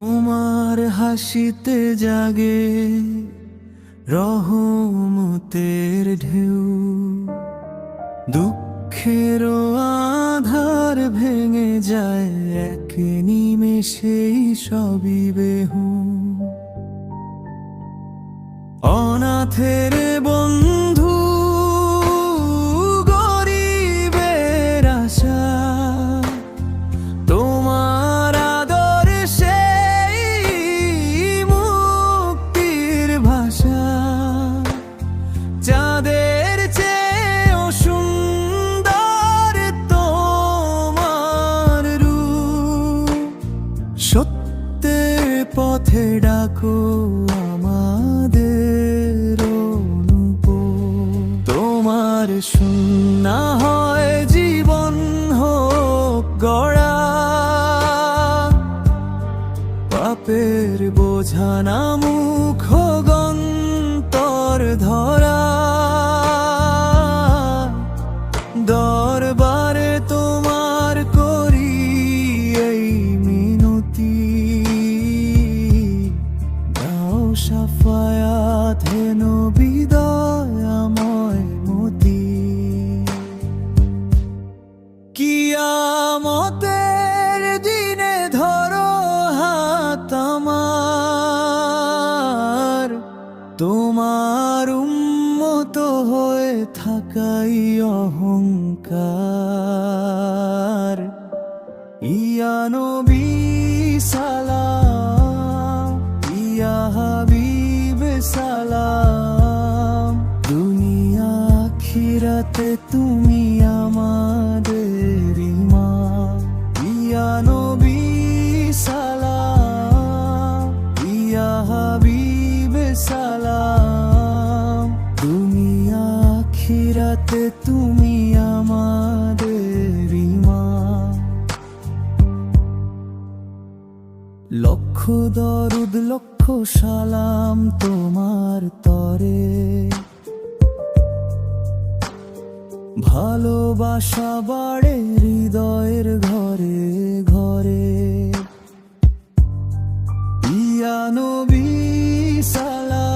তোমার হাসিতে জাগে রহমতের ঢেউ, দুঃখের আধার ভেঙে যায় এক নিমেষেই সবই বেহু। অনাথের বন্ধু, গরিবের আশা, তোমার আদর সেই মুক্তির ভাষা। চাঁদের চেয়েও সুন্দর তোমার রূপ, সত্যের পথে ডাকো আমাদের অনুপম। তোমার শূন্য হয় জীবন হোক গড়া, পাপের বোঝা না মুখ গন্তর ধরা। দরবারে তোমার করি এই মিনতি, দাও শাফায়াত হে নবী দয়াময় মতি। কিয়ামতের দিনে ধরো হাত আমার, তোমার উম্মত হয়ে থাকাই অহংকার। ইয়া নবী সালাম, ইয়া হাবিব সালাম, দুনিয়া আখিরাতে তুমি আমাদের ইমাম। ইয়া নবী সালাম, ইয়া হাবিব সালাম, দুনিয়া আখিরাতে তুমি আমাদের ইমাম। লক্ষ দরুদ লক্ষ সালাম তোমার তরে, ভালোবাসা বাড়ে হৃদয়ের ঘরে ঘরে। ইয়া নবী সালাম।